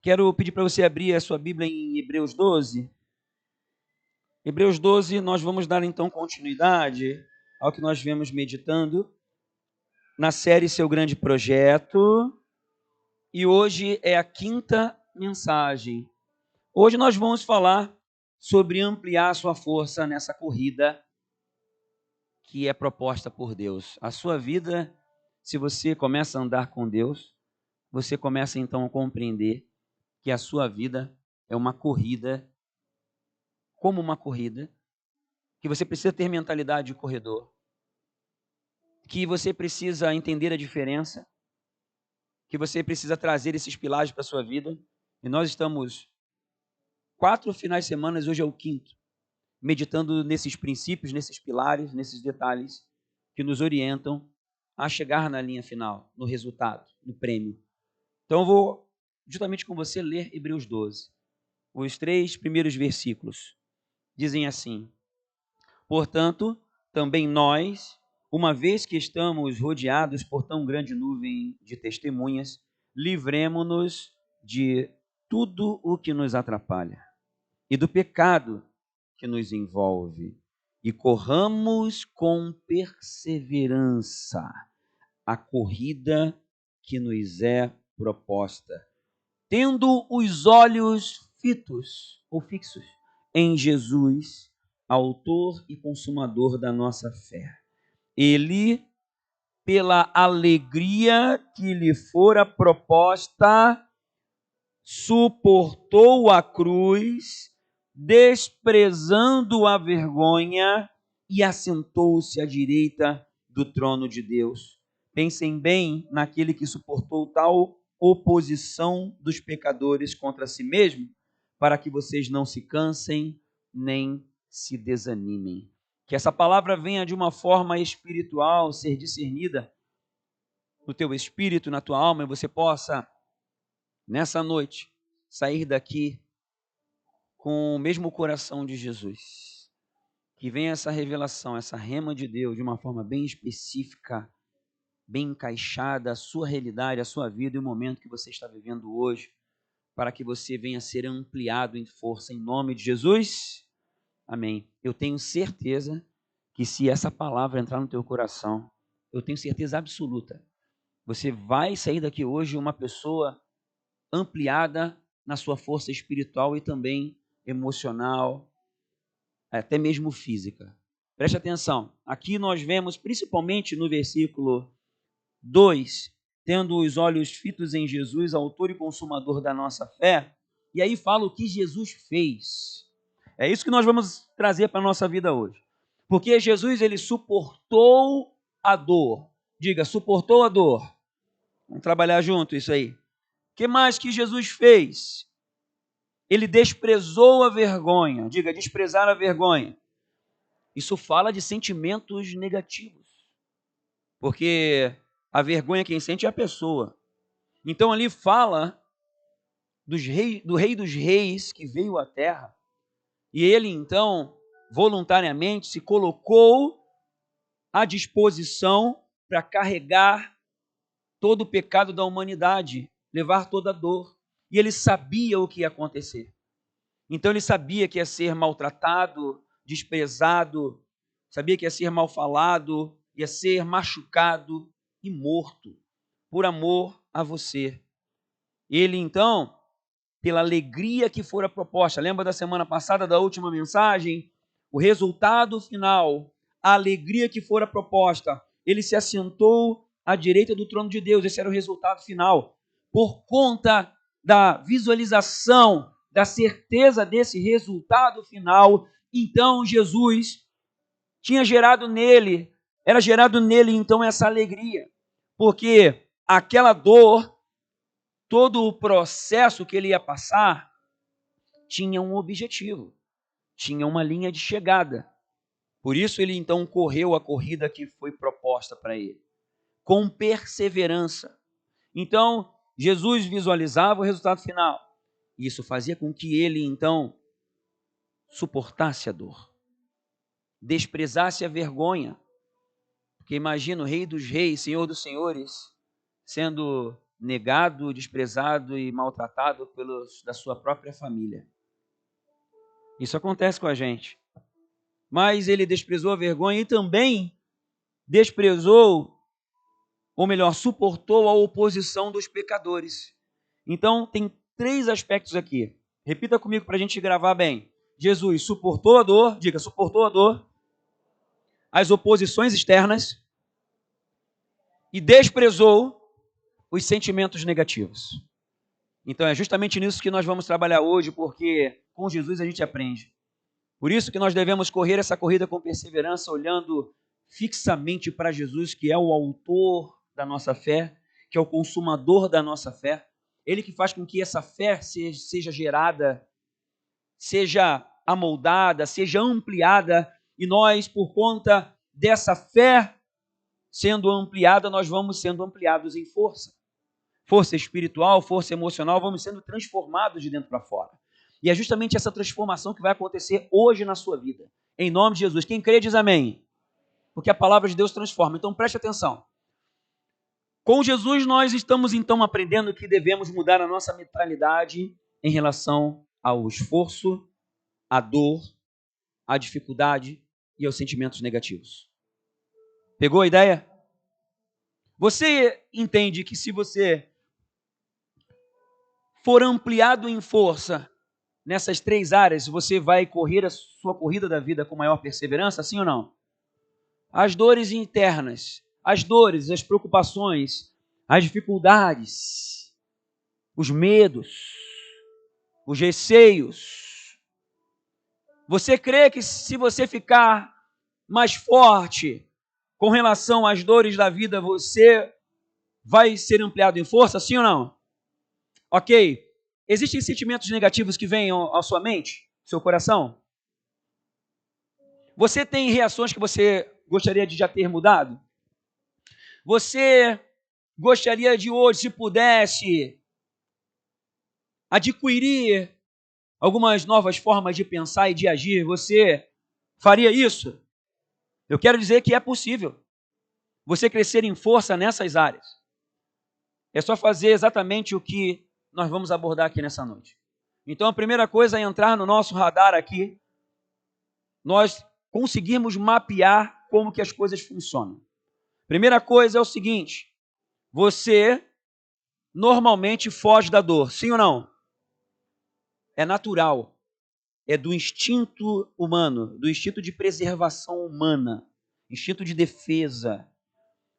Quero pedir para você abrir a sua Bíblia em Hebreus 12. Hebreus 12, nós vamos dar então continuidade ao que nós viemos meditando na série Seu Grande Projeto. E hoje é a quinta mensagem. Hoje nós vamos falar sobre ampliar a sua força nessa corrida que é proposta por Deus. A sua vida, se você começa a andar com Deus, você começa então a compreender que a sua vida é uma corrida, como uma corrida, que você precisa ter mentalidade de corredor, que você precisa entender a diferença, que você precisa trazer esses pilares para a sua vida. E nós estamos 4 finais de semana, hoje é o 5º, meditando nesses princípios, nesses pilares, nesses detalhes que nos orientam a chegar na linha final, no resultado, no prêmio. Então eu vou, justamente com você, ler Hebreus 12. Os 3 primeiros versículos dizem assim: portanto, também nós, uma vez que estamos rodeados por tão grande nuvem de testemunhas, livremo-nos de tudo o que nos atrapalha e do pecado que nos envolve, e corramos com perseverança a corrida que nos é proposta, tendo os olhos fitos ou fixos em Jesus, autor e consumador da nossa fé. Ele, pela alegria que lhe fora proposta, suportou a cruz, desprezando a vergonha, e assentou-se à direita do trono de Deus. Pensem bem naquele que suportou tal oposição dos pecadores contra si mesmo, para que vocês não se cansem nem se desanimem. Que essa palavra venha de uma forma espiritual, ser discernida no teu espírito, na tua alma, e você possa, nessa noite, sair daqui com o mesmo coração de Jesus. Que venha essa revelação, essa rema de Deus, de uma forma bem específica, bem encaixada, a sua realidade, a sua vida e o momento que você está vivendo hoje, para que você venha a ser ampliado em força, em nome de Jesus. Amém. Eu tenho certeza que se essa palavra entrar no teu coração, eu tenho certeza absoluta, você vai sair daqui hoje uma pessoa ampliada na sua força espiritual e também emocional, até mesmo física. Preste atenção, aqui nós vemos principalmente no versículo 2, tendo os olhos fitos em Jesus, autor e consumador da nossa fé, e aí fala o que Jesus fez. É isso que nós vamos trazer para a nossa vida hoje. Porque Jesus, ele suportou a dor. Diga, suportou a dor. Vamos trabalhar junto isso aí. O que mais que Jesus fez? Ele desprezou a vergonha. Diga, desprezar a vergonha. Isso fala de sentimentos negativos. Porque a vergonha quem sente é a pessoa. Então ali fala do rei dos reis que veio à terra. E ele então, voluntariamente, se colocou à disposição para carregar todo o pecado da humanidade, levar toda a dor. E ele sabia o que ia acontecer. Então ele sabia que ia ser maltratado, desprezado, sabia que ia ser mal falado, ia ser machucado e morto por amor a você. Ele então, pela alegria que fora proposta, lembra da semana passada, da última mensagem? O resultado final, a alegria que fora proposta, ele se assentou à direita do trono de Deus, esse era o resultado final. Por conta da visualização, da certeza desse resultado final, então Jesus tinha gerado nele, era gerado nele então essa alegria, porque aquela dor, todo o processo que ele ia passar, tinha um objetivo, tinha uma linha de chegada. Por isso ele então correu a corrida que foi proposta para ele, com perseverança. Então, Jesus visualizava o resultado final. Isso fazia com que ele então suportasse a dor, desprezasse a vergonha. Porque imagina o Rei dos Reis, Senhor dos Senhores, sendo negado, desprezado e maltratado da sua própria família. Isso acontece com a gente. Mas ele desprezou a vergonha e também desprezou, ou melhor, suportou a oposição dos pecadores. Então, tem 3 aspectos aqui. Repita comigo para a gente gravar bem. Jesus suportou a dor, diga, suportou a dor, as oposições externas e desprezou os sentimentos negativos. Então, é justamente nisso que nós vamos trabalhar hoje, porque com Jesus a gente aprende. Por isso que nós devemos correr essa corrida com perseverança, olhando fixamente para Jesus, que é o autor da nossa fé, que é o consumador da nossa fé. Ele que faz com que essa fé seja gerada, seja amoldada, seja ampliada, e nós, por conta dessa fé sendo ampliada, nós vamos sendo ampliados em força. Força espiritual, força emocional, vamos sendo transformados de dentro para fora. E é justamente essa transformação que vai acontecer hoje na sua vida. Em nome de Jesus. Quem crê diz amém. Porque a palavra de Deus transforma. Então preste atenção. Com Jesus nós estamos então aprendendo que devemos mudar a nossa mentalidade em relação ao esforço, à dor, à dificuldade e aos sentimentos negativos. Pegou a ideia? Você entende que se você for ampliado em força nessas 3 áreas, você vai correr a sua corrida da vida com maior perseverança, sim ou não? As dores internas, as dores, as preocupações, as dificuldades, os medos, os receios. Você crê que se você ficar mais forte com relação às dores da vida, você vai ser ampliado em força, sim ou não? Ok. Existem sentimentos negativos que vêm à sua mente, seu coração? Você tem reações que você gostaria de já ter mudado? Você gostaria de hoje, se pudesse, adquirir algumas novas formas de pensar e de agir? Você faria isso? Eu quero dizer que é possível você crescer em força nessas áreas. É só fazer exatamente o que nós vamos abordar aqui nessa noite. Então, a primeira coisa é entrar no nosso radar aqui, nós conseguirmos mapear como que as coisas funcionam. Primeira coisa é o seguinte: você normalmente foge da dor, sim ou não? É natural, é do instinto humano, do instinto de preservação humana, instinto de defesa.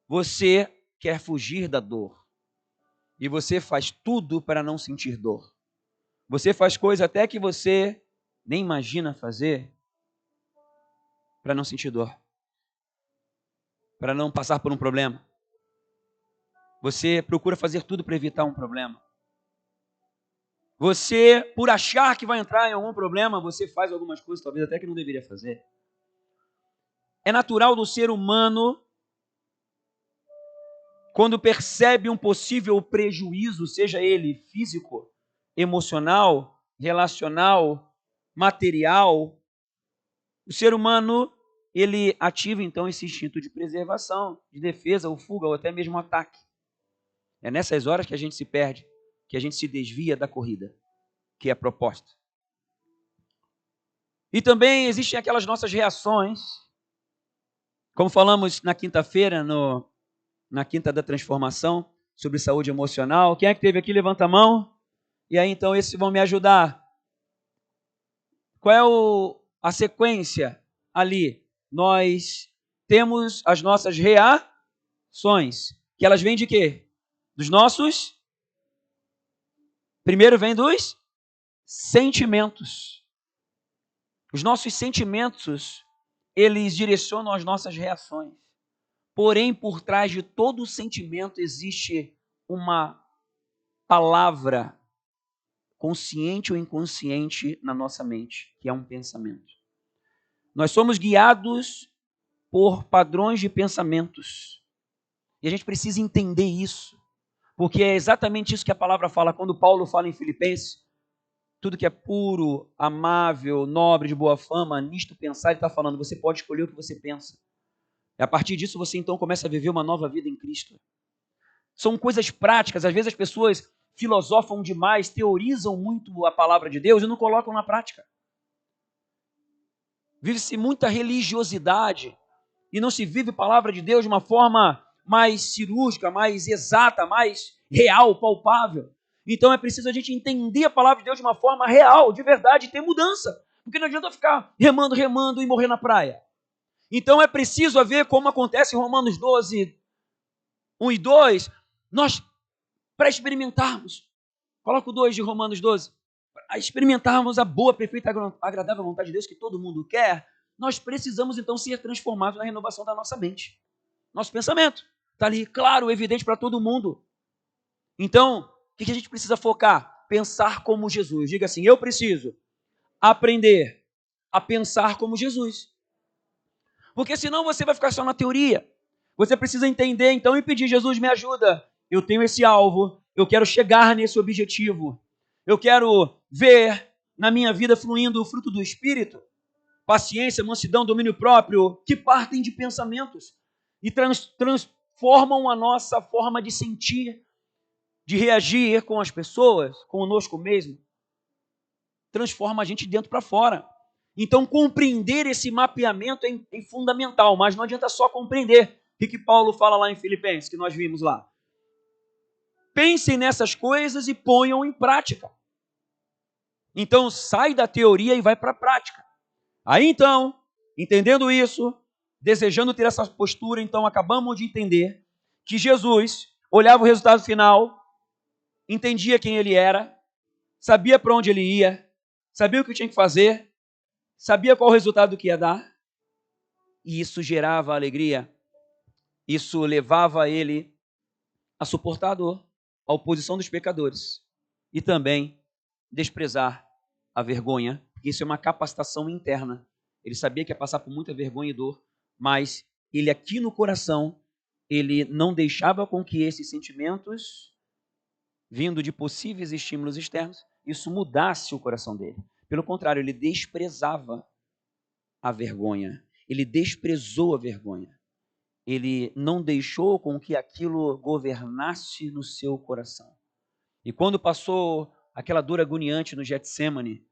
Você quer fugir da dor e você faz tudo para não sentir dor. Você faz coisa até que você nem imagina fazer para não sentir dor, para não passar por um problema. Você procura fazer tudo para evitar um problema. Você, por achar que vai entrar em algum problema, você faz algumas coisas talvez até que não deveria fazer. É natural do ser humano, quando percebe um possível prejuízo, seja ele físico, emocional, relacional, material, o ser humano, ele ativa então esse instinto de preservação, de defesa, ou fuga, ou até mesmo ataque. É nessas horas que a gente se perde, que a gente se desvia da corrida, que é proposta. E também existem aquelas nossas reações, como falamos na quinta-feira, na quinta da transformação, sobre saúde emocional. Quem é que teve aqui? Levanta a mão. E aí então esses vão me ajudar. Qual é a sequência ali? Nós temos as nossas reações, que elas vêm de quê? Dos nossos... Primeiro vem dos sentimentos. Os nossos sentimentos, eles direcionam as nossas reações. Porém, por trás de todo sentimento existe uma palavra, consciente ou inconsciente, na nossa mente, que é um pensamento. Nós somos guiados por padrões de pensamentos. E a gente precisa entender isso. Porque é exatamente isso que a palavra fala. Quando Paulo fala em Filipenses, tudo que é puro, amável, nobre, de boa fama, nisto pensar, ele está falando, você pode escolher o que você pensa. E a partir disso você então começa a viver uma nova vida em Cristo. São coisas práticas. Às vezes as pessoas filosofam demais, teorizam muito a palavra de Deus e não colocam na prática. Vive-se muita religiosidade e não se vive a palavra de Deus de uma forma mais cirúrgica, mais exata, mais real, palpável. Então é preciso a gente entender a palavra de Deus de uma forma real, de verdade, e ter mudança. Porque não adianta ficar remando e morrer na praia. Então é preciso haver, como acontece em Romanos 12, 1 e 2, nós, para experimentarmos, coloca o 2 de Romanos 12, para experimentarmos a boa, perfeita, agradável vontade de Deus que todo mundo quer, nós precisamos então ser transformados na renovação da nossa mente. Nosso pensamento está ali, claro, evidente para todo mundo. Então, o que a gente precisa focar? Pensar como Jesus. Diga assim, eu preciso aprender a pensar como Jesus. Porque senão você vai ficar só na teoria. Você precisa entender então e pedir, Jesus, me ajuda. Eu tenho esse alvo, eu quero chegar nesse objetivo. Eu quero ver na minha vida fluindo o fruto do Espírito. Paciência, mansidão, domínio próprio, que partem de pensamentos e transformam a nossa forma de sentir, de reagir com as pessoas, conosco mesmo. Transforma a gente de dentro para fora. Então, compreender esse mapeamento é fundamental, mas não adianta só compreender. O que Paulo fala lá em Filipenses, que nós vimos lá? Pensem nessas coisas e ponham em prática. Então, sai da teoria e vai para a prática. Aí, então, entendendo isso, desejando ter essa postura, então, acabamos de entender que Jesus olhava o resultado final, entendia quem ele era, sabia para onde ele ia, sabia o que tinha que fazer, sabia qual o resultado que ia dar, e isso gerava alegria, isso levava ele a suportar a dor, a oposição dos pecadores, e também desprezar a vergonha, porque isso é uma capacitação interna. Ele sabia que ia passar por muita vergonha e dor, mas ele aqui no coração, ele não deixava com que esses sentimentos, vindo de possíveis estímulos externos, isso mudasse o coração dele. Pelo contrário, ele desprezava a vergonha. Ele desprezou a vergonha. Ele não deixou com que aquilo governasse no seu coração. E quando passou aquela dor agoniante no Getsemane,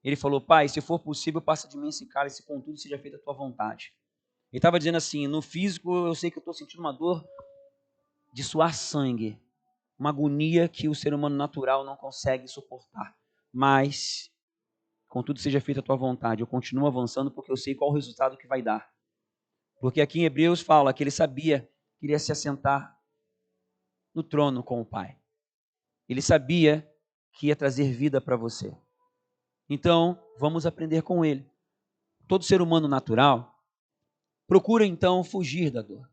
ele falou, Pai, se for possível, passa de mim esse cálice, contudo seja feita a tua vontade. Ele estava dizendo assim, no físico eu sei que eu estou sentindo uma dor de suar sangue, uma agonia que o ser humano natural não consegue suportar. Mas, contudo seja feita a tua vontade, eu continuo avançando porque eu sei qual o resultado que vai dar. Porque aqui em Hebreus fala que ele sabia que iria se assentar no trono com o Pai. Ele sabia que ia trazer vida para você. Então, vamos aprender com ele. Todo ser humano natural procura então fugir da dor.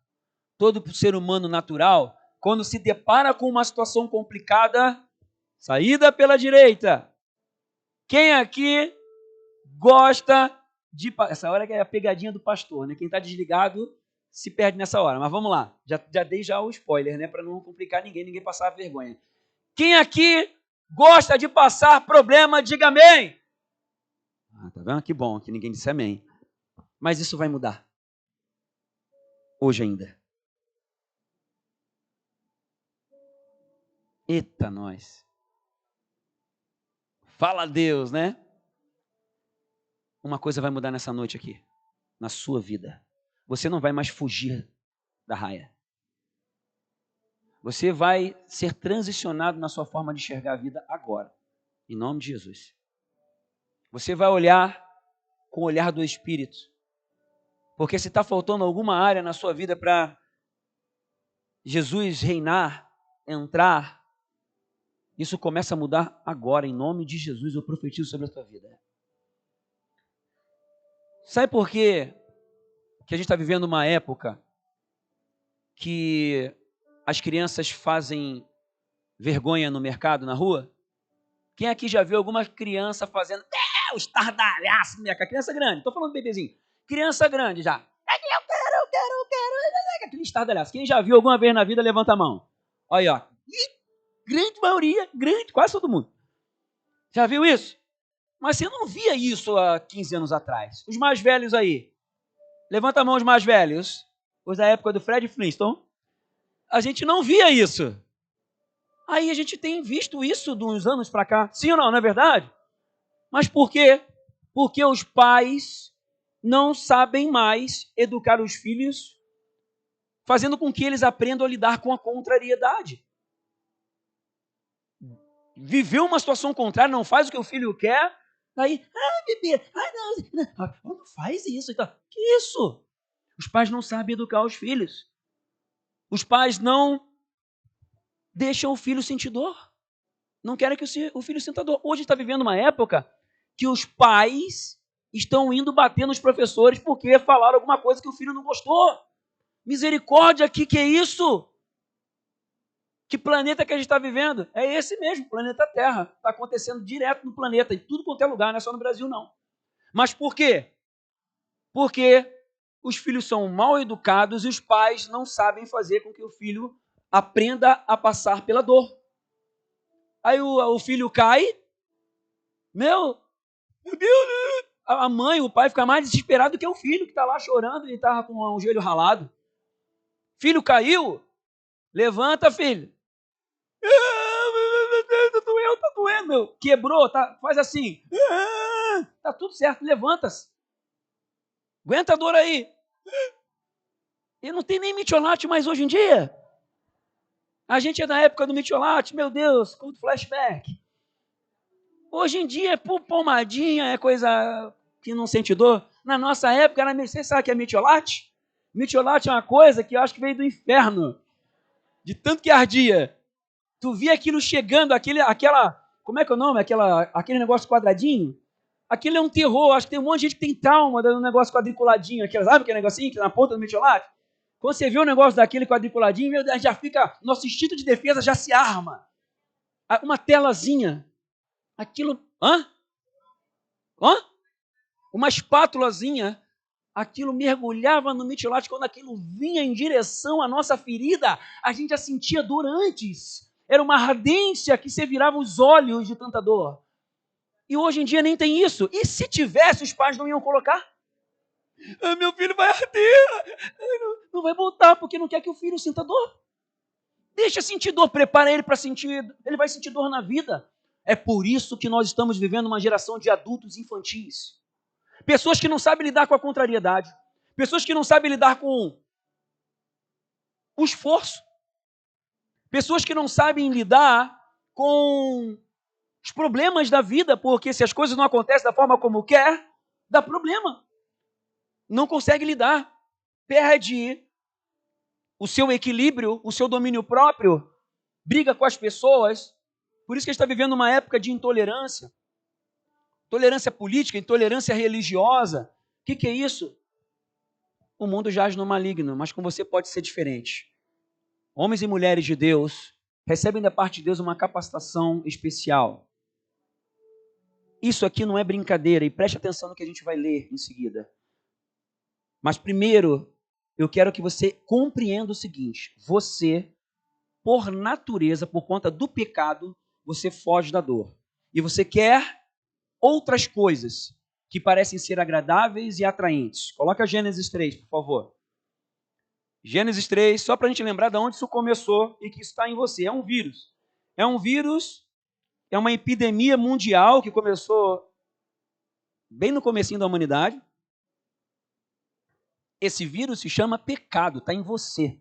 Todo ser humano natural, quando se depara com uma situação complicada, saída pela direita. Quem aqui gosta de... Essa hora que é a pegadinha do pastor, né? Quem está desligado se perde nessa hora. Mas vamos lá. Já dei já o spoiler, né? Para não complicar ninguém passar vergonha. Quem aqui gosta de passar problema, diga amém. Tá vendo? Que bom que ninguém disse amém. Mas isso vai mudar. Hoje ainda. Eita, nós. Fala a Deus, né? Uma coisa vai mudar nessa noite aqui. Na sua vida. Você não vai mais fugir da raia. Você vai ser transicionado na sua forma de enxergar a vida agora. Em nome de Jesus. Você vai olhar com o olhar do Espírito. Porque se está faltando alguma área na sua vida para Jesus reinar, entrar, isso começa a mudar agora. Em nome de Jesus, eu profetizo sobre a tua vida. Sabe por quê? Que a gente está vivendo uma época que as crianças fazem vergonha no mercado, na rua? Quem aqui já viu alguma criança fazendo o estardalhaço no mercado? Criança grande, estou falando bebezinho. Criança grande já. Eu quero. Aquele estardalhaço. Quem já viu alguma vez na vida, levanta a mão. Olha aí, ó. Grande maioria, quase todo mundo. Já viu isso? Mas você não via isso há 15 anos atrás. Os mais velhos aí. Levanta a mão os mais velhos. Os da época do Fred Flintstone. a gente não via isso. Aí a gente tem visto isso de uns anos para cá. Sim ou não, não é verdade? Mas por quê? Porque os pais não sabem mais educar os filhos, fazendo com que eles aprendam a lidar com a contrariedade. Viveu uma situação contrária, não faz o que o filho quer, aí, bebê, não faz isso. Então, que isso? Os pais não sabem educar os filhos. Os pais não deixam o filho sentir dor. Não querem que o filho sinta dor. Hoje está vivendo uma época que os pais estão indo bater nos professores porque falaram alguma coisa que o filho não gostou. Misericórdia, que é isso? Que planeta que a gente está vivendo? É esse mesmo, planeta Terra. Está acontecendo direto no planeta, em tudo quanto é lugar, não é só no Brasil, não. Mas por quê? Porque os filhos são mal educados e os pais não sabem fazer com que o filho aprenda a passar pela dor. Aí o filho cai, meu Deus, a mãe, o pai fica mais desesperado do que o filho que está lá chorando e está com um joelho ralado. Filho caiu, levanta, filho. Tá doendo, meu. Quebrou, faz assim. Tá tudo certo, levanta-se. Aguenta a dor aí. E não tem nem metiolate mais hoje em dia. A gente é da época do metiolate, meu Deus, com flashback. Hoje em dia é pomadinha, é coisa que não sente dor. Na nossa época, você sabe o que é metiolate? Metiolate é uma coisa que eu acho que veio do inferno. De tanto que ardia. Tu via aquilo chegando, como é que é o nome? Aquele negócio quadradinho. Aquilo é um terror. Acho que tem um monte de gente que tem trauma do negócio quadriculadinho. Sabe aquele negocinho que na ponta do metiolate? Quando você vê um negócio daquele quadriculadinho, meu Deus, já fica, nosso instinto de defesa já se arma. Uma telazinha. Aquilo, uma espátulazinha. Aquilo mergulhava no metiolate. Quando aquilo vinha em direção à nossa ferida, a gente já sentia dor antes. Era uma ardência que se virava os olhos de tanta dor. E hoje em dia nem tem isso. E se tivesse, os pais não iam colocar? Meu filho vai arder. Não vai botar, porque não quer que o filho sinta dor. Deixa sentir dor, prepara ele para sentir. Ele vai sentir dor na vida. É por isso que nós estamos vivendo uma geração de adultos infantis. Pessoas que não sabem lidar com a contrariedade. Pessoas que não sabem lidar com o esforço. Pessoas que não sabem lidar com os problemas da vida, porque se as coisas não acontecem da forma como quer, dá problema. Não consegue lidar. Perde o seu equilíbrio, o seu domínio próprio, briga com as pessoas. Por isso que a gente está vivendo uma época de intolerância. Intolerância política, intolerância religiosa. O que é isso? O mundo jaz no maligno, mas com você pode ser diferente. Homens e mulheres de Deus recebem da parte de Deus uma capacitação especial. Isso aqui não é brincadeira, e preste atenção no que a gente vai ler em seguida. Mas primeiro, eu quero que você compreenda o seguinte: você, por natureza, por conta do pecado, você foge da dor. E você quer outras coisas que parecem ser agradáveis e atraentes. Coloca Gênesis 3, por favor. Gênesis 3, só para a gente lembrar de onde isso começou e que isso está em você. É um vírus. É um vírus, é uma epidemia mundial que começou bem no comecinho da humanidade. Esse vírus se chama pecado, está em você.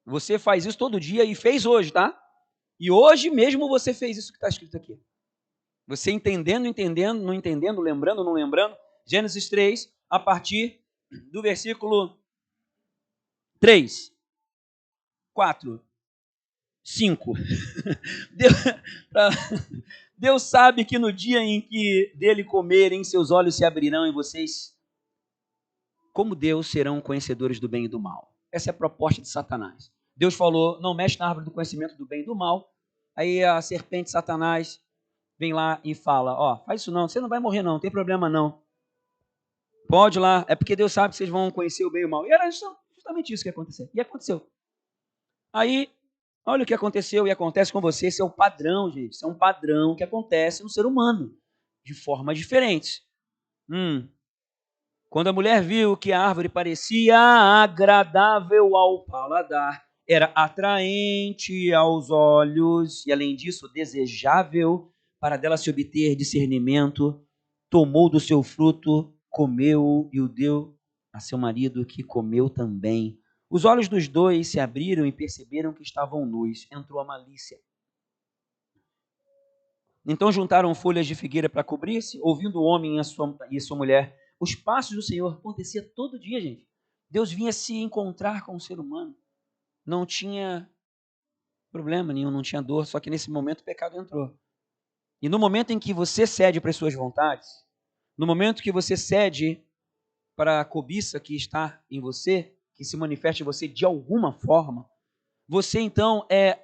Você faz isso todo dia e fez hoje, tá? E hoje mesmo você fez isso que está escrito aqui. Você entendendo, não entendendo, lembrando, não lembrando. Gênesis 3, a partir do versículo 3, 4, 5. Deus sabe que no dia em que dele comerem, seus olhos se abrirão e vocês, como Deus, serão conhecedores do bem e do mal. Essa é a proposta de Satanás. Deus falou, não mexe na árvore do conhecimento do bem e do mal. Aí a serpente Satanás vem lá e fala, faz isso não, você não vai morrer não tem problema não. Pode ir lá, é porque Deus sabe que vocês vão conhecer o bem e o mal. E era justamente isso que ia acontecer. E aconteceu. Aí, olha o que aconteceu e acontece com você. Esse é o padrão, gente. Isso é um padrão que acontece no ser humano, de formas diferentes. Quando a mulher viu que a árvore parecia agradável ao paladar era atraente aos olhos e, além disso, desejável para dela se obter discernimento, tomou do seu fruto, comeu e o deu a seu marido, que comeu também. Os olhos dos dois se abriram e perceberam que estavam nus. Entrou a malícia. Então juntaram folhas de figueira para cobrir-se, ouvindo o homem e a sua mulher. Os passos do Senhor acontecia todo dia, gente. Deus vinha se encontrar com o ser humano. Não tinha problema nenhum, não tinha dor, só que nesse momento o pecado entrou. E no momento em que você cede para as suas vontades, no momento que você cede para a cobiça que está em você, que se manifesta em você de alguma forma, você então é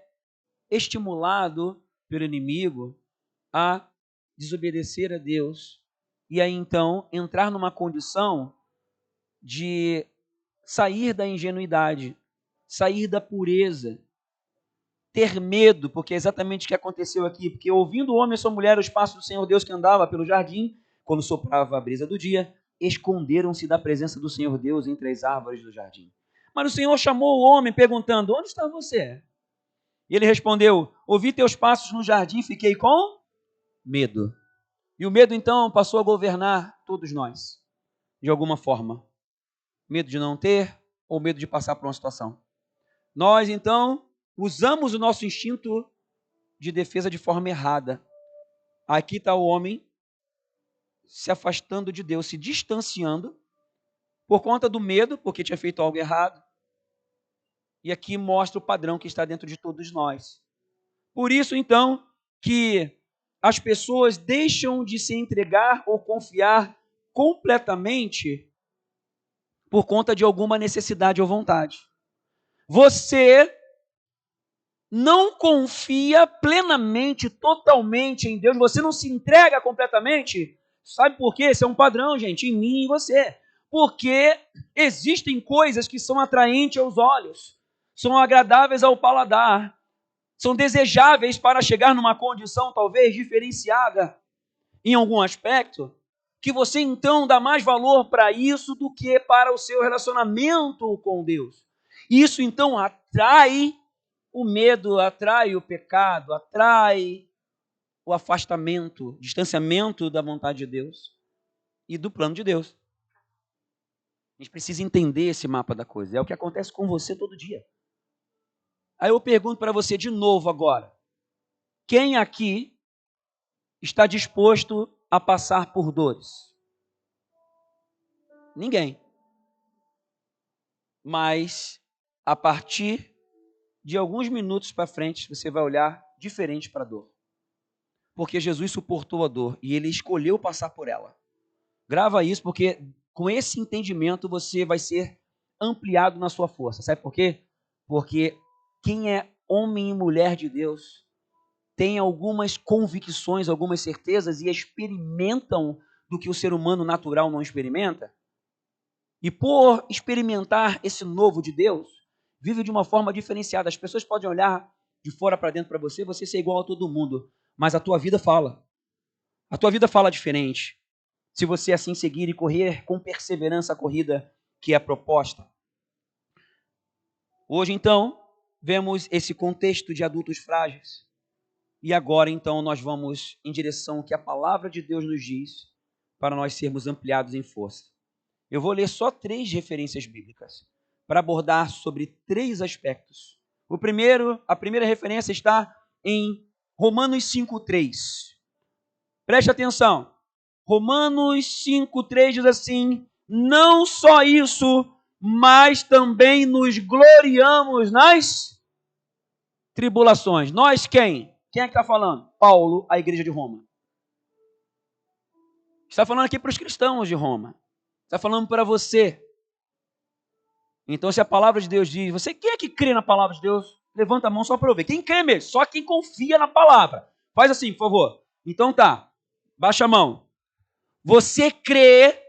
estimulado pelo inimigo a desobedecer a Deus e aí então entrar numa condição de sair da ingenuidade, sair da pureza, ter medo, porque é exatamente o que aconteceu aqui, porque ouvindo o homem e sua mulher os passos do Senhor Deus que andava pelo jardim, quando soprava a brisa do dia, esconderam-se da presença do Senhor Deus entre as árvores do jardim. Mas o Senhor chamou o homem perguntando: onde está você? E ele respondeu: ouvi teus passos no jardim, fiquei com medo. E o medo então passou a governar todos nós, de alguma forma. Medo de não ter ou medo de passar por uma situação. Nós então usamos o nosso instinto de defesa de forma errada. Aqui está o homem se afastando de Deus, se distanciando por conta do medo, porque tinha feito algo errado. E aqui mostra o padrão que está dentro de todos nós. Por isso, então, que as pessoas deixam de se entregar ou confiar completamente por conta de alguma necessidade ou vontade. Você não confia plenamente, totalmente em Deus, você não se entrega completamente. Sabe por quê? Esse é um padrão, gente, em mim e em você. Porque existem coisas que são atraentes aos olhos, são agradáveis ao paladar, são desejáveis para chegar numa condição talvez diferenciada em algum aspecto, que você então dá mais valor para isso do que para o seu relacionamento com Deus. Isso então atrai o medo, atrai o pecado, atrai o afastamento, o distanciamento da vontade de Deus e do plano de Deus. A gente precisa entender esse mapa da coisa. É o que acontece com você todo dia. Aí eu pergunto para você de novo agora. Quem aqui está disposto a passar por dores? Ninguém. Mas a partir de alguns minutos para frente, você vai olhar diferente para a dor. Porque Jesus suportou a dor e ele escolheu passar por ela. Grava isso, porque com esse entendimento você vai ser ampliado na sua força. Sabe por quê? Porque quem é homem e mulher de Deus tem algumas convicções, algumas certezas e experimentam do que o ser humano natural não experimenta. E por experimentar esse novo de Deus, vive de uma forma diferenciada. As pessoas podem olhar de fora para dentro para você ser igual a todo mundo, mas a tua vida fala. A tua vida fala diferente. Se você assim seguir e correr com perseverança a corrida que é proposta. Hoje, então, vemos esse contexto de adultos frágeis. E agora, então, nós vamos em direção ao que a palavra de Deus nos diz para nós sermos ampliados em força. Eu vou ler só 3 referências bíblicas para abordar sobre 3 aspectos. A primeira referência está em Romanos 5:3. Preste atenção. Romanos 5:3 diz assim: não só isso, mas também nos gloriamos nas tribulações. Nós quem? Quem é que está falando? Paulo, a igreja de Roma. Está falando aqui para os cristãos de Roma. Está falando para você. Então, se a palavra de Deus diz, quem é que crê na palavra de Deus? Levanta a mão só para eu ver. Quem crê mesmo? Só quem confia na palavra. Faz assim, por favor. Então tá, baixa a mão. Você crê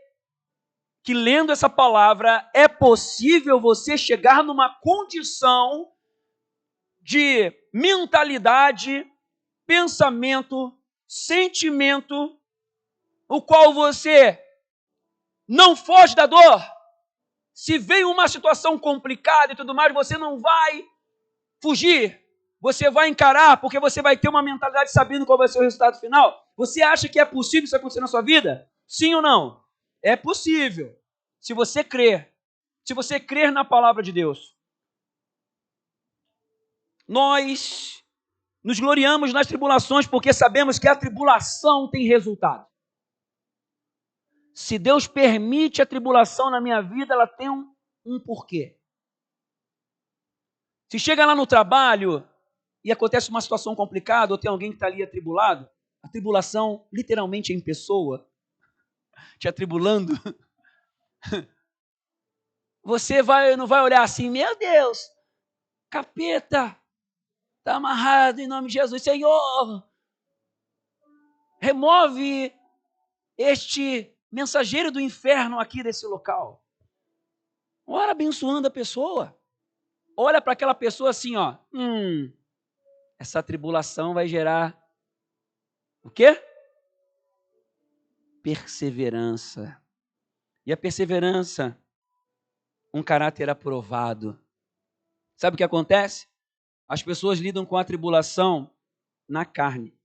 que lendo essa palavra é possível você chegar numa condição de mentalidade, pensamento, sentimento, o qual você não foge da dor? Se veio uma situação complicada e tudo mais, você não vai fugir, você vai encarar, porque você vai ter uma mentalidade sabendo qual vai ser o resultado final. Você acha que é possível isso acontecer na sua vida? Sim ou não? É possível. Se você crer. Se você crer na palavra de Deus. Nós nos gloriamos nas tribulações porque sabemos que a tribulação tem resultado. Se Deus permite a tribulação na minha vida, ela tem um porquê. Se chega lá no trabalho e acontece uma situação complicada, ou tem alguém que está ali atribulado, a tribulação literalmente é em pessoa, te atribulando, você não vai olhar assim, meu Deus, capeta, está amarrado em nome de Jesus, Senhor, remove este mensageiro do inferno aqui desse local. Ora abençoando a pessoa. Olha para aquela pessoa assim, ó. Essa tribulação vai gerar o quê? Perseverança. E a perseverança, um caráter aprovado. Sabe o que acontece? As pessoas lidam com a tribulação na carne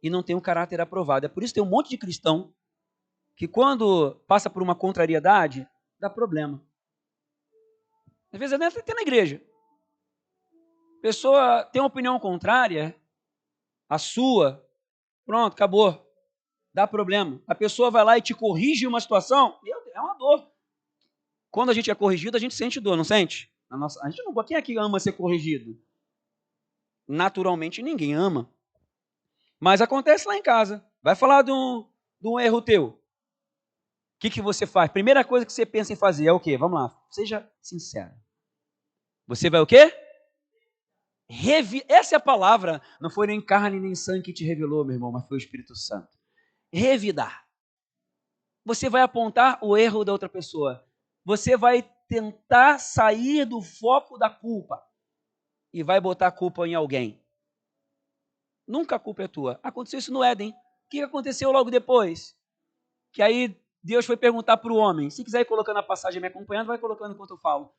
e não tem um caráter aprovado. É por isso que tem um monte de cristão que quando passa por uma contrariedade, dá problema. Às vezes até na igreja. A pessoa tem uma opinião contrária à sua, pronto, acabou. Dá problema. A pessoa vai lá e te corrige uma situação, é uma dor. Quando a gente é corrigido, a gente sente dor, não sente? A gente não, quem é que ama ser corrigido? Naturalmente ninguém ama. Mas acontece lá em casa. Vai falar de um erro teu. O que você faz? Primeira coisa que você pensa em fazer é o quê? Vamos lá, seja sincero. Você vai o quê? Essa é a palavra. Não foi nem carne nem sangue que te revelou, meu irmão, mas foi o Espírito Santo. Revidar. Você vai apontar o erro da outra pessoa. Você vai tentar sair do foco da culpa e vai botar a culpa em alguém. Nunca a culpa é tua. Aconteceu isso no Éden. O que aconteceu logo depois? Que aí Deus foi perguntar para o homem. Se quiser ir colocando a passagem me acompanhando, vai colocando enquanto eu falo.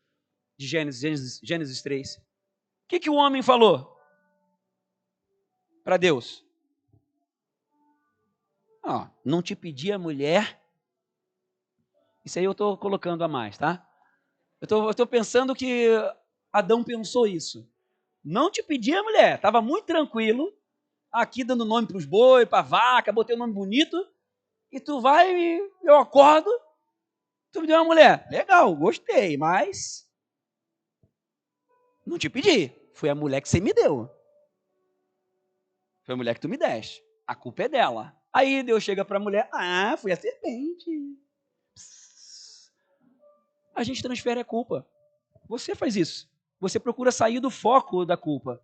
De Gênesis 3. O que o homem falou para Deus? Não te pedi a mulher. Isso aí eu estou colocando a mais, tá? Eu estou pensando que Adão pensou isso. Não te pedi a mulher. Estava muito tranquilo. Aqui dando nome para os bois, para a vaca, botei um nome bonito. E tu vai, eu acordo, tu me deu uma mulher. Legal, gostei, mas não te pedi. Foi a mulher que você me deu. Foi a mulher que tu me deste. A culpa é dela. Aí Deus chega para a mulher, foi a serpente. Psss. A gente transfere a culpa. Você faz isso. Você procura sair do foco da culpa.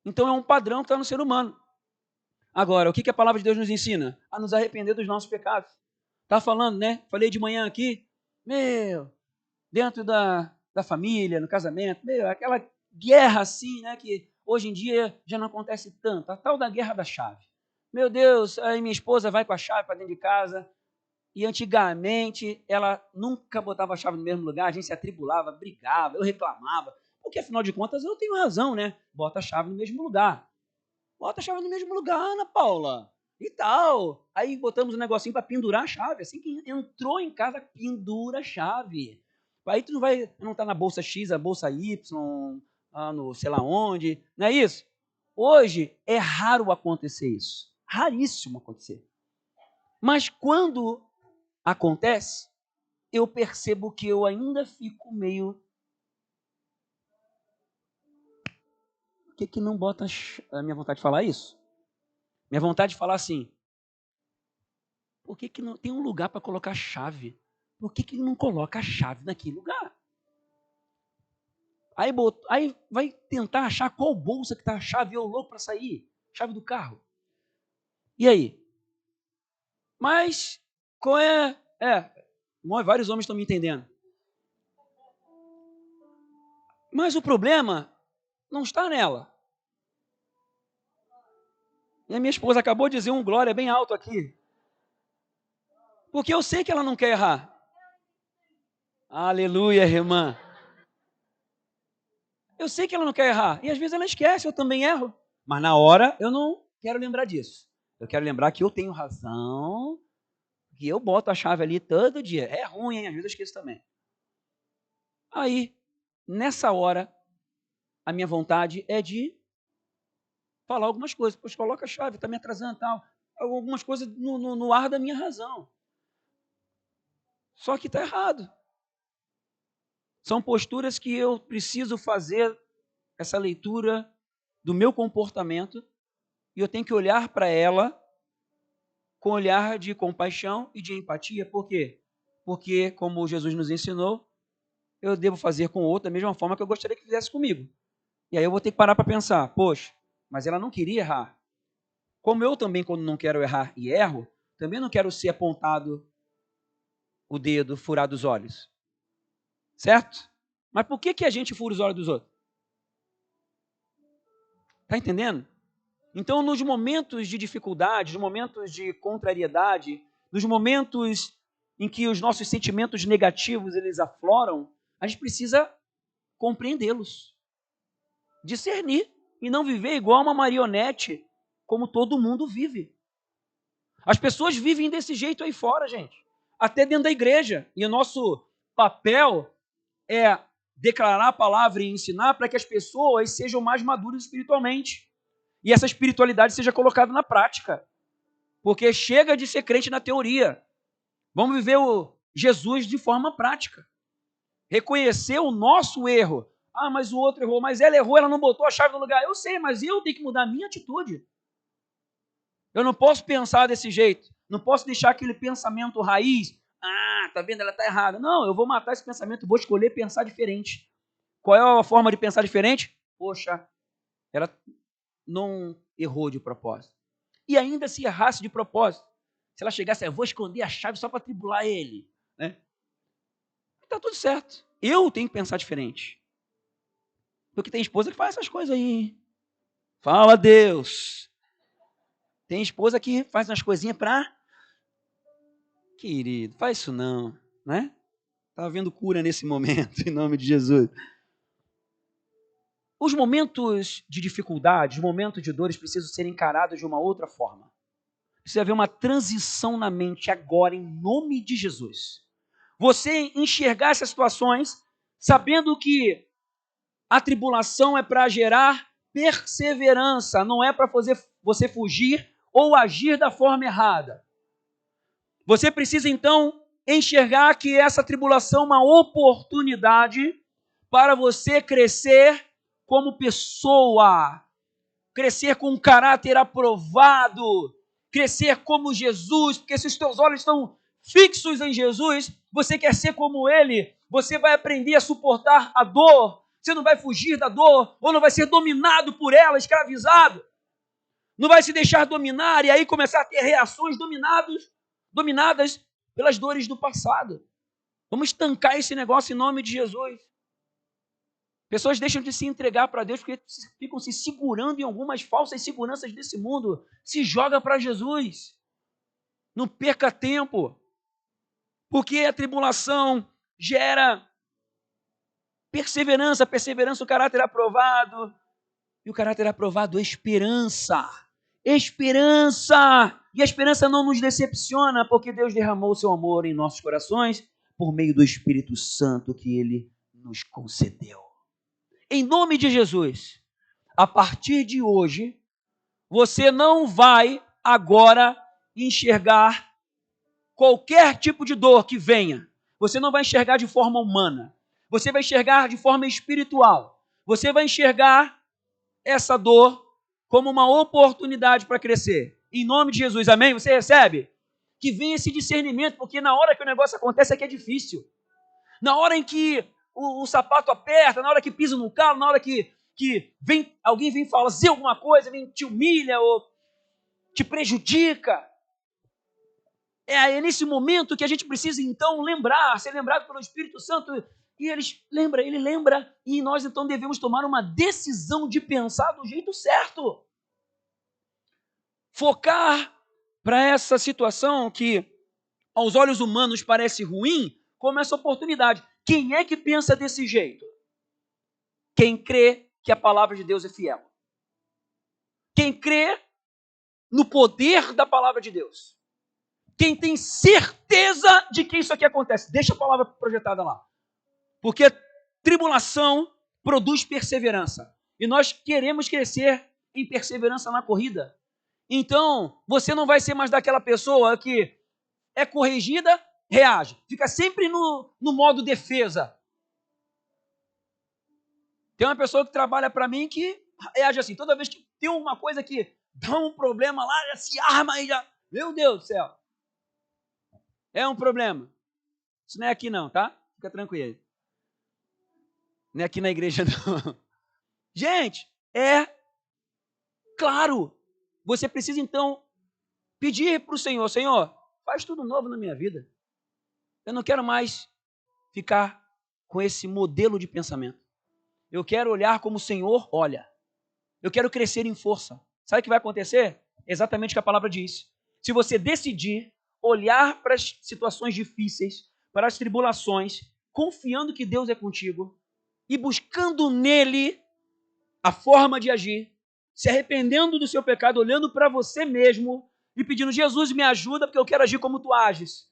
Então é um padrão que está no ser humano. Agora, o que a palavra de Deus nos ensina? A nos arrepender dos nossos pecados. Tá falando, né? Falei de manhã aqui, dentro da família, no casamento, aquela guerra assim, né? Que hoje em dia já não acontece tanto. A tal da guerra da chave. Meu Deus, aí minha esposa vai com a chave para dentro de casa. E antigamente ela nunca botava a chave no mesmo lugar, a gente se atribulava, brigava, eu reclamava. Porque afinal de contas eu tenho razão, né? Bota a chave no mesmo lugar. Bota a chave no mesmo lugar, Ana Paula. E tal. Aí botamos um negocinho para pendurar a chave. Assim que entrou em casa, pendura a chave. Aí tu não tá na bolsa X, a bolsa Y, no sei lá onde. Não é isso? Hoje é raro acontecer isso. Raríssimo acontecer. Mas quando acontece, eu percebo que eu ainda fico meio... Por que não bota a minha vontade de falar isso? Minha vontade de falar assim, por que não tem um lugar para colocar a chave? Por que não coloca a chave naquele lugar? Aí vai tentar achar qual bolsa que está a chave, eu louco para sair. Chave do carro. E aí? Mas, qual é... vários homens estão me entendendo. Mas o problema não está nela. E a minha esposa acabou de dizer um glória bem alto aqui. Porque eu sei que ela não quer errar. Aleluia, irmã. Eu sei que ela não quer errar. E às vezes ela esquece, eu também erro. Mas na hora eu não quero lembrar disso. Eu quero lembrar que eu tenho razão, que eu boto a chave ali todo dia. É ruim, hein? Às vezes eu esqueço também. Aí, nessa hora, a minha vontade é de falar algumas coisas. Poxa, coloca a chave, está me atrasando e tal. Algumas coisas no ar da minha razão. Só que está errado. São posturas que eu preciso fazer essa leitura do meu comportamento e eu tenho que olhar para ela com olhar de compaixão e de empatia. Por quê? Porque, como Jesus nos ensinou, eu devo fazer com o outro da mesma forma que eu gostaria que fizesse comigo. E aí eu vou ter que parar para pensar, poxa, mas ela não queria errar. Como eu também, quando não quero errar e erro, também não quero ser apontado o dedo, furado os olhos. Certo? Mas por que a gente fura os olhos dos outros? Está entendendo? Então, nos momentos de dificuldade, nos momentos de contrariedade, nos momentos em que os nossos sentimentos negativos eles afloram, a gente precisa compreendê-los, discernir e não viver igual uma marionete, como todo mundo vive. As pessoas vivem desse jeito aí fora, gente, até dentro da igreja. E o nosso papel é declarar a palavra e ensinar para que as pessoas sejam mais maduras espiritualmente. E essa espiritualidade seja colocada na prática. Porque chega de ser crente na teoria. Vamos viver o Jesus de forma prática. Reconhecer o nosso erro. Ah, mas o outro errou. Mas ela errou, ela não botou a chave no lugar. Eu sei, mas eu tenho que mudar a minha atitude. Eu não posso pensar desse jeito. Não posso deixar aquele pensamento raiz. Ah, tá vendo? Ela está errada. Não, eu vou matar esse pensamento. Vou escolher pensar diferente. Qual é a forma de pensar diferente? Poxa, ela não errou de propósito. E ainda se errasse de propósito, se ela chegasse, eu vou esconder a chave só para tribular ele, né? Tá tudo certo. Eu tenho que pensar diferente. Porque tem esposa que faz essas coisas aí. Fala, Deus. Tem esposa que faz umas coisinhas para... Querido, faz isso não, né? Tá havendo cura nesse momento, em nome de Jesus. Os momentos de dificuldade, os momentos de dores precisam ser encarados de uma outra forma. Precisa haver uma transição na mente agora, em nome de Jesus. Você enxergar essas situações, sabendo que a tribulação é para gerar perseverança, não é para fazer você fugir ou agir da forma errada. Você precisa, então, enxergar que essa tribulação é uma oportunidade para você crescer como pessoa, crescer com um caráter aprovado, crescer como Jesus, porque se os teus olhos estão fixos em Jesus, você quer ser como Ele, você vai aprender a suportar a dor, você não vai fugir da dor, ou não vai ser dominado por ela, escravizado, não vai se deixar dominar e aí começar a ter reações dominadas pelas dores do passado. Vamos estancar esse negócio em nome de Jesus. Pessoas deixam de se entregar para Deus porque ficam se segurando em algumas falsas seguranças desse mundo. Se joga para Jesus. Não perca tempo. Porque a tribulação gera perseverança. Perseverança, o caráter aprovado. E o caráter aprovado, esperança. Esperança. E a esperança não nos decepciona porque Deus derramou o seu amor em nossos corações por meio do Espírito Santo que Ele nos concedeu. Em nome de Jesus, a partir de hoje, você não vai agora enxergar qualquer tipo de dor que venha. Você não vai enxergar de forma humana. Você vai enxergar de forma espiritual. Você vai enxergar essa dor como uma oportunidade para crescer. Em nome de Jesus, amém? Você recebe? Que venha esse discernimento, porque na hora que o negócio acontece é que é difícil. Na hora em que o sapato aperta, na hora que pisa no calo, na hora que alguém vem fazer alguma coisa, vem te humilha ou te prejudica. É nesse momento que a gente precisa então ser lembrado pelo Espírito Santo. E ele lembra, e nós então devemos tomar uma decisão de pensar do jeito certo. Focar para essa situação que aos olhos humanos parece ruim, como essa oportunidade. Quem é que pensa desse jeito? Quem crê que a palavra de Deus é fiel. Quem crê no poder da palavra de Deus. Quem tem certeza de que isso aqui acontece. Deixa a palavra projetada lá. Porque tribulação produz perseverança. E nós queremos crescer em perseverança na corrida. Então, você não vai ser mais daquela pessoa que é corrigida, reage. Fica sempre no modo defesa. Tem uma pessoa que trabalha para mim que reage assim. Toda vez que tem uma coisa que dá um problema lá, já se arma e já... Meu Deus do céu. É um problema. Isso não é aqui não, tá? Fica tranquilo. Não é aqui na igreja não. Gente, é claro. Você precisa então pedir para o Senhor. Senhor, faz tudo novo na minha vida. Eu não quero mais ficar com esse modelo de pensamento. Eu quero olhar como o Senhor olha. Eu quero crescer em força. Sabe o que vai acontecer? Exatamente o que a palavra diz. Se você decidir olhar para as situações difíceis, para as tribulações, confiando que Deus é contigo e buscando nele a forma de agir, se arrependendo do seu pecado, olhando para você mesmo e pedindo, Jesus, me ajuda porque eu quero agir como tu ages.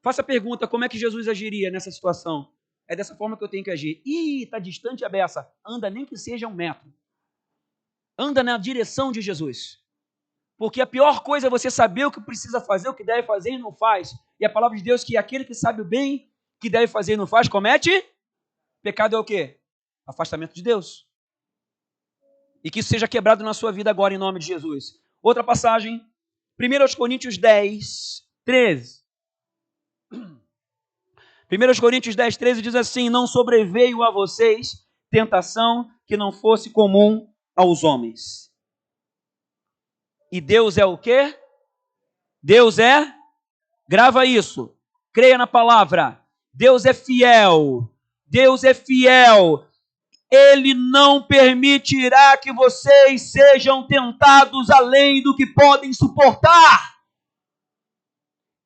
Faça a pergunta, como é que Jesus agiria nessa situação? É dessa forma que eu tenho que agir. Ih, está distante a beça. Anda nem que seja 1 metro. Anda na direção de Jesus. Porque a pior coisa é você saber o que precisa fazer, o que deve fazer e não faz. E a palavra de Deus que aquele que sabe o bem que deve fazer e não faz, comete pecado é o quê? Afastamento de Deus. E que isso seja quebrado na sua vida agora, em nome de Jesus. Outra passagem, 1 Coríntios 10, 13. 1 Coríntios 10, 13 diz assim, não sobreveio a vocês tentação que não fosse comum aos homens. E Deus é o quê? Deus é, grava isso, creia na palavra, Deus é fiel, Deus é fiel. Ele não permitirá que vocês sejam tentados além do que podem suportar.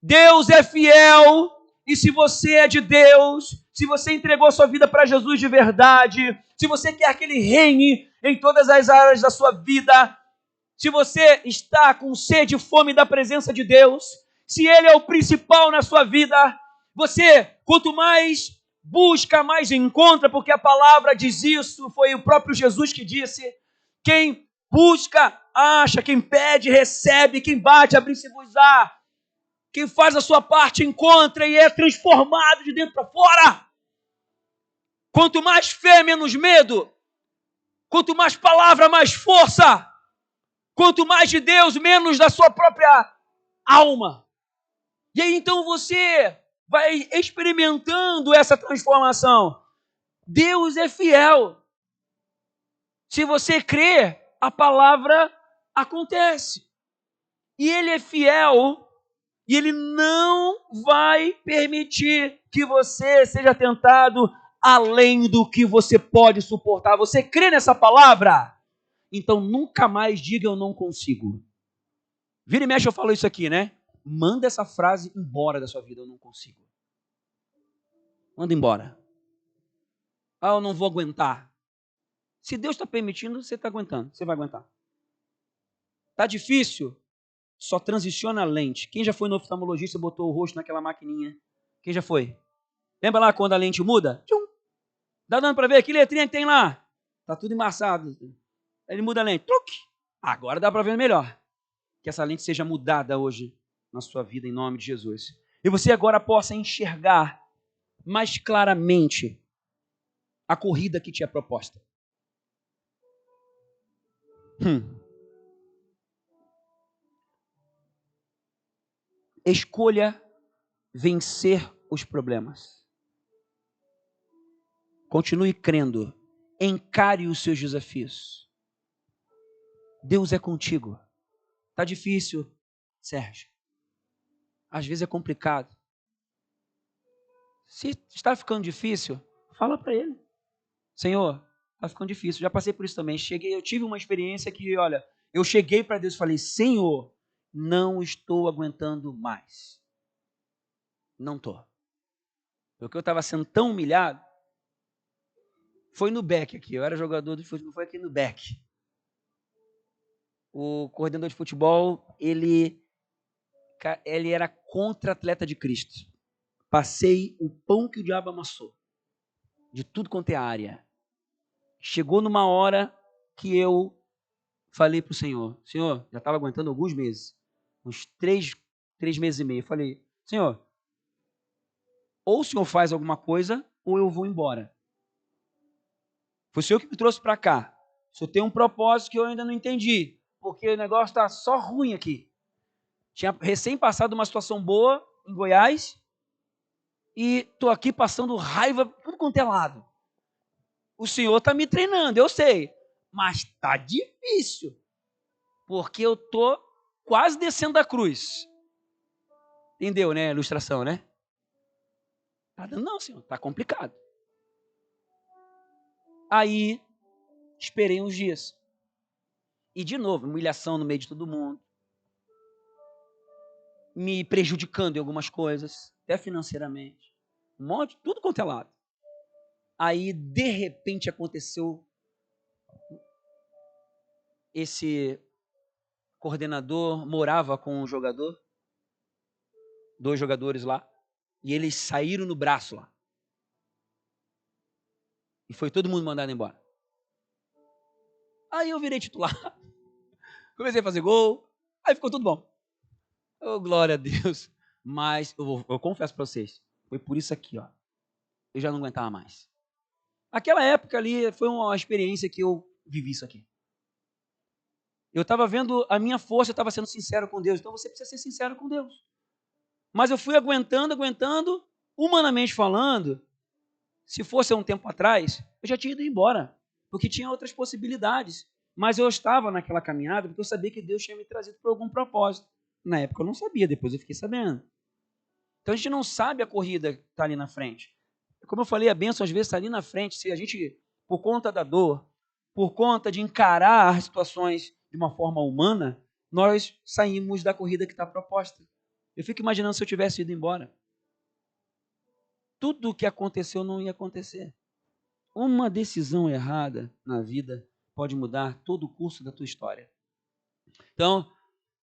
Deus é fiel, e se você é de Deus, se você entregou sua vida para Jesus de verdade, se você quer que Ele reine em todas as áreas da sua vida, se você está com sede e fome da presença de Deus, se Ele é o principal na sua vida, você, quanto mais busca, mais encontra, porque a palavra diz isso, foi o próprio Jesus que disse, quem busca, acha, quem pede, recebe, quem bate, abre-se-vos-á. Quem faz a sua parte encontra e é transformado de dentro para fora. Quanto mais fé, menos medo. Quanto mais palavra, mais força. Quanto mais de Deus, menos da sua própria alma. E aí então você vai experimentando essa transformação. Deus é fiel. Se você crê, a palavra acontece. E Ele é fiel. E Ele não vai permitir que você seja tentado além do que você pode suportar. Você crê nessa palavra? Então nunca mais diga eu não consigo. Vira e mexe eu falo isso aqui, né? Manda essa frase embora da sua vida, eu não consigo. Manda embora. Ah, eu não vou aguentar. Se Deus está permitindo, você está aguentando. Você vai aguentar. Está difícil? Só transiciona a lente. Quem já foi no oftalmologista e botou o rosto naquela maquininha? Quem já foi? Lembra lá quando a lente muda? Tchum. Dá dando para ver que letrinha que tem lá? Tá tudo embaçado. Ele muda a lente. Truque. Agora dá para ver melhor. Que essa lente seja mudada hoje na sua vida, em nome de Jesus. E você agora possa enxergar mais claramente a corrida que te é proposta. Escolha vencer os problemas. Continue crendo. Encare os seus desafios. Deus é contigo. Está difícil, Sérgio. Às vezes é complicado. Se está ficando difícil, fala para Ele. Senhor, está ficando difícil. Já passei por isso também. Eu tive uma experiência que, olha, eu cheguei para Deus e falei, Senhor, não estou aguentando mais. Não estou. Porque eu estava sendo tão humilhado. Foi no Beck aqui, eu era jogador de futebol, foi aqui no Beck. O coordenador de futebol, ele era contra-atleta de Cristo. Passei o pão que o diabo amassou, de tudo quanto é área. Chegou numa hora que eu falei para o Senhor, já estava aguentando alguns meses, uns 3 meses e meio. Eu falei, Senhor, ou o Senhor faz alguma coisa, ou eu vou embora. Foi o Senhor que me trouxe para cá. O Senhor tem um propósito que eu ainda não entendi, porque o negócio está só ruim aqui. Tinha recém passado uma situação boa em Goiás e estou aqui passando raiva tudo quanto é lado. O Senhor está me treinando, eu sei, mas está difícil, porque eu estou quase descendo da cruz. Entendeu, né? A ilustração, né? Não, Senhor, está complicado. Aí, esperei uns dias. E, de novo, humilhação no meio de todo mundo. Me prejudicando em algumas coisas, até financeiramente. Um monte, tudo quanto é lado. Aí, de repente, aconteceu. Esse coordenador morava com um jogador, 2 jogadores lá, e eles saíram no braço lá. E foi todo mundo mandado embora. Aí eu virei titular. Comecei a fazer gol. Aí ficou tudo bom. Oh, glória a Deus. Mas eu confesso para vocês, foi por isso aqui, ó. Eu já não aguentava mais. Aquela época ali foi uma experiência que eu vivi isso aqui. Eu estava vendo a minha força, eu estava sendo sincero com Deus. Então você precisa ser sincero com Deus. Mas eu fui aguentando, humanamente falando. Se fosse há um tempo atrás, eu já tinha ido embora, porque tinha outras possibilidades. Mas eu estava naquela caminhada porque eu sabia que Deus tinha me trazido por algum propósito. Na época eu não sabia, depois eu fiquei sabendo. Então a gente não sabe a corrida que está ali na frente. Como eu falei, a bênção às vezes está ali na frente. Se a gente, por conta da dor, por conta de encarar as situações de uma forma humana, nós saímos da corrida que está proposta. Eu fico imaginando se eu tivesse ido embora. Tudo o que aconteceu não ia acontecer. Uma decisão errada na vida pode mudar todo o curso da tua história. Então,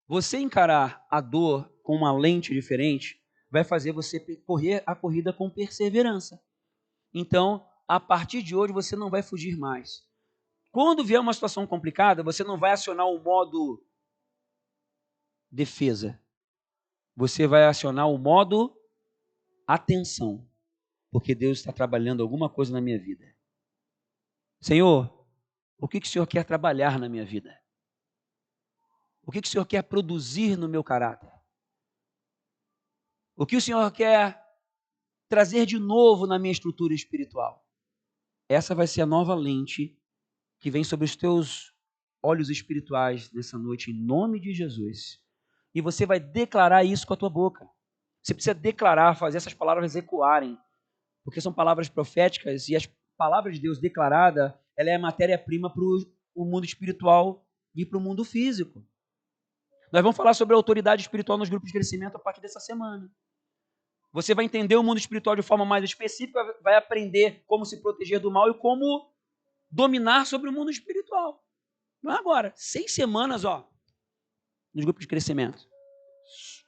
você encarar a dor com uma lente diferente vai fazer você correr a corrida com perseverança. Então, a partir de hoje, você não vai fugir mais. Quando vier uma situação complicada, você não vai acionar o modo defesa. Você vai acionar o modo atenção. Porque Deus está trabalhando alguma coisa na minha vida. Senhor, o que o Senhor quer trabalhar na minha vida? O que o Senhor quer produzir no meu caráter? O que o Senhor quer trazer de novo na minha estrutura espiritual? Essa vai ser a nova lente que vem sobre os teus olhos espirituais nessa noite, em nome de Jesus. E você vai declarar isso com a tua boca. Você precisa declarar, fazer essas palavras ecoarem, porque são palavras proféticas e as palavras de Deus declarada, ela é a matéria-prima para o mundo espiritual e para o mundo físico. Nós vamos falar sobre a autoridade espiritual nos grupos de crescimento a partir dessa semana. Você vai entender o mundo espiritual de forma mais específica, vai aprender como se proteger do mal e como dominar sobre o mundo espiritual. Não é agora, 6 semanas, nos grupos de crescimento.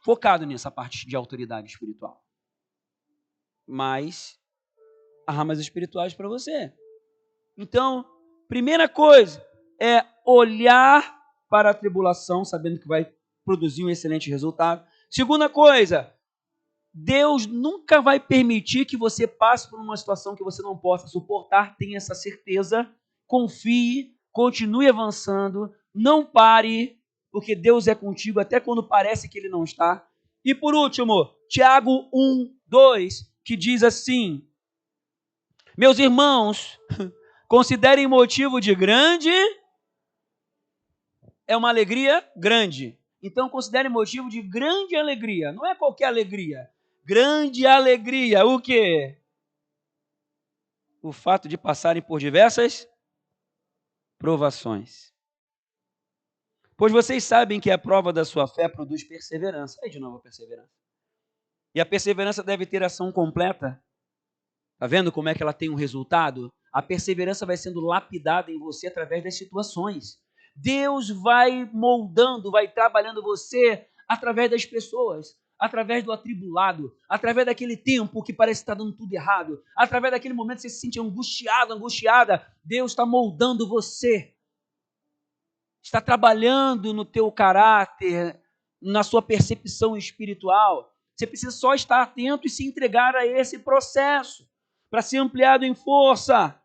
Focado nessa parte de autoridade espiritual. Mas armas espirituais para você. Então, primeira coisa é olhar para a tribulação, sabendo que vai produzir um excelente resultado. Segunda coisa, Deus nunca vai permitir que você passe por uma situação que você não possa suportar. Tenha essa certeza, confie, continue avançando, não pare, porque Deus é contigo até quando parece que Ele não está. E por último, Tiago 1:2, que diz assim: meus irmãos, considerem motivo de grande, é uma alegria grande. Então considerem motivo de grande alegria. Não é qualquer alegria. Grande alegria. O quê? O fato de passarem por diversas provações. Pois vocês sabem que a prova da sua fé produz perseverança. Aí de novo a perseverança. E a perseverança deve ter ação completa. Está vendo como é que ela tem um resultado? A perseverança vai sendo lapidada em você através das situações. Deus vai moldando, vai trabalhando você através das pessoas, através do atribulado, através daquele tempo que parece estar dando tudo errado, através daquele momento que você se sente angustiado, angustiada. Deus está moldando você, está trabalhando no teu caráter, na sua percepção espiritual. Você precisa só estar atento e se entregar a esse processo para ser ampliado em força.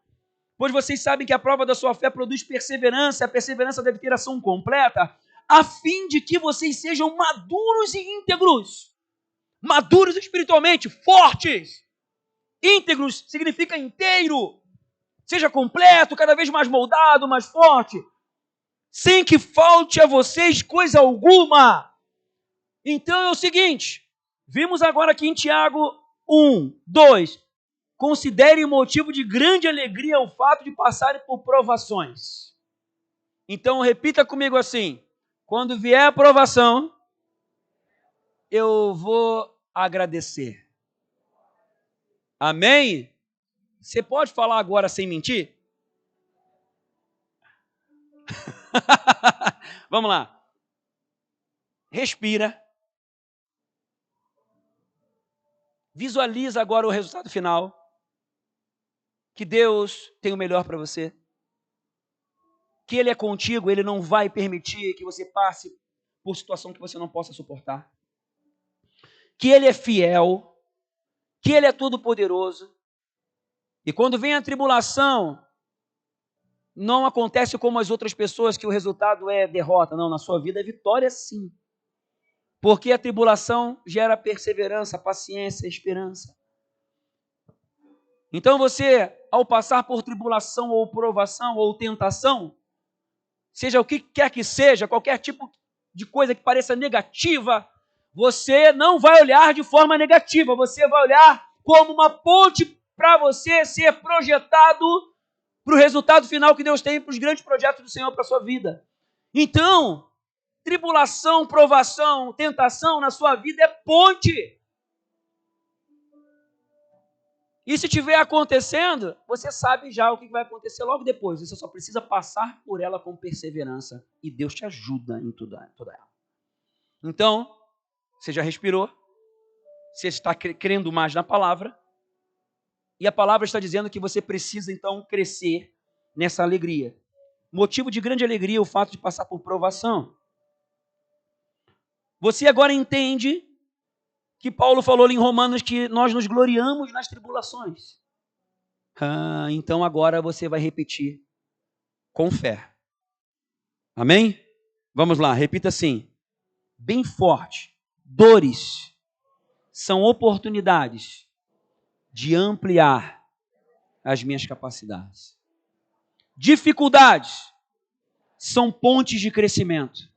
Pois vocês sabem que a prova da sua fé produz perseverança, a perseverança deve ter ação completa, a fim de que vocês sejam maduros e íntegros. Maduros espiritualmente, fortes. Íntegros significa inteiro. Seja completo, cada vez mais moldado, mais forte. Sem que falte a vocês coisa alguma. Então é o seguinte, vimos agora aqui em Tiago 1:2. Considerem motivo de grande alegria o fato de passarem por provações. Então, repita comigo assim: quando vier a provação, eu vou agradecer. Amém? Você pode falar agora sem mentir? Vamos lá. Respira. Visualiza agora o resultado final. Que Deus tem o melhor para você. Que Ele é contigo, Ele não vai permitir que você passe por situação que você não possa suportar. Que Ele é fiel, que Ele é todo-poderoso. E quando vem a tribulação, não acontece como as outras pessoas que o resultado é derrota. Não, na sua vida é vitória sim. Porque a tribulação gera perseverança, paciência, esperança. Então você, ao passar por tribulação ou provação ou tentação, seja o que quer que seja, qualquer tipo de coisa que pareça negativa, você não vai olhar de forma negativa, você vai olhar como uma ponte para você ser projetado para o resultado final que Deus tem para os grandes projetos do Senhor para a sua vida. Então, tribulação, provação, tentação na sua vida é ponte. E se estiver acontecendo, você sabe já o que vai acontecer logo depois. Você só precisa passar por ela com perseverança. E Deus te ajuda em toda ela. Então, você já respirou. Você está crendo mais na palavra. E a palavra está dizendo que você precisa, então, crescer nessa alegria. Motivo de grande alegria é o fato de passar por provação. Você agora entende que Paulo falou ali em Romanos que nós nos gloriamos nas tribulações. Então agora você vai repetir com fé. Amém? Vamos lá, repita assim, bem forte. Dores são oportunidades de ampliar as minhas capacidades. Dificuldades são pontes de crescimento.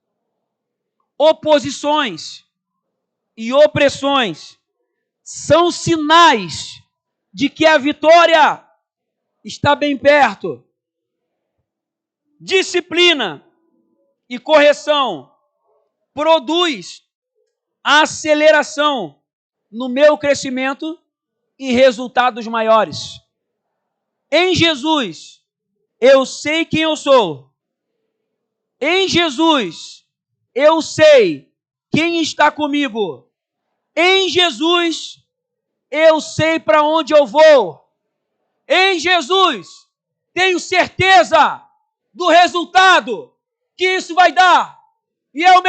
Oposições e opressões são sinais de que a vitória está bem perto. Disciplina e correção produz aceleração no meu crescimento e resultados maiores. Em Jesus, eu sei quem eu sou. Em Jesus, eu sei quem está comigo. Em Jesus, eu sei para onde eu vou. Em Jesus, tenho certeza do resultado que isso vai dar. E é o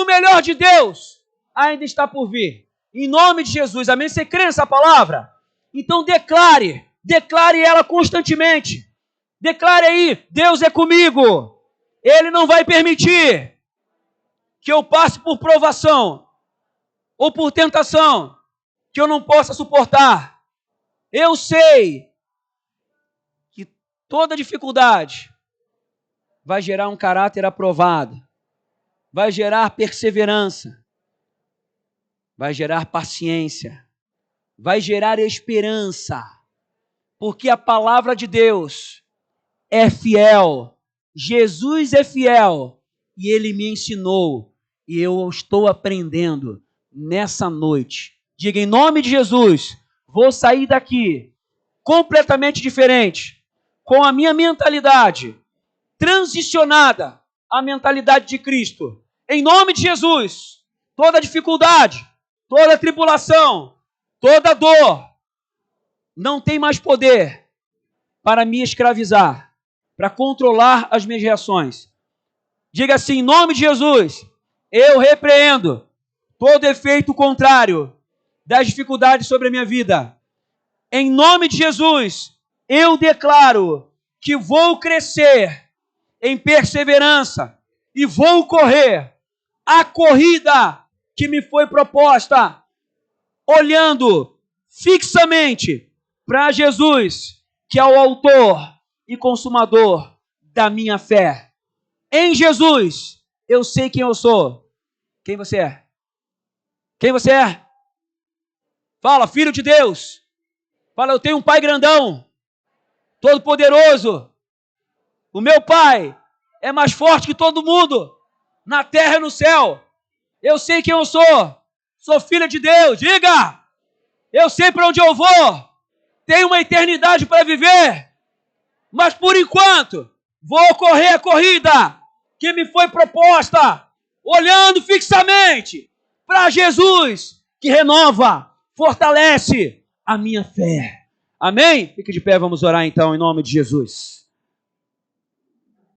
melhor de Deus ainda está por vir. Em nome de Jesus, amém? Você crê nessa palavra? Então declare ela constantemente. Declare aí, Deus é comigo. Ele não vai permitir que eu passe por provação ou por tentação que eu não possa suportar. Eu sei que toda dificuldade vai gerar um caráter aprovado, vai gerar perseverança, vai gerar paciência, vai gerar esperança, porque a palavra de Deus é fiel, Jesus é fiel e Ele me ensinou e eu estou aprendendo nessa noite. Diga em nome de Jesus, vou sair daqui completamente diferente, com a minha mentalidade transicionada à mentalidade de Cristo, em nome de Jesus, toda dificuldade, toda tribulação, toda dor, não tem mais poder para me escravizar, para controlar as minhas reações. Diga assim, em nome de Jesus, eu repreendo todo efeito contrário das dificuldades sobre a minha vida. Em nome de Jesus, eu declaro que vou crescer em perseverança e vou correr a corrida que me foi proposta, olhando fixamente para Jesus, que é o autor e consumador da minha fé. Em Jesus, eu sei quem eu sou. Quem você é? Quem você é? Fala, filho de Deus. Fala, eu tenho um pai grandão, todo poderoso. O meu pai é mais forte que todo mundo, na terra e no céu. Eu sei quem eu sou. Sou filha de Deus. Diga! Eu sei para onde eu vou. Tenho uma eternidade para viver. Mas por enquanto, vou correr a corrida que me foi proposta, olhando fixamente para Jesus, que renova, fortalece a minha fé. Amém? Fique de pé, vamos orar então em nome de Jesus.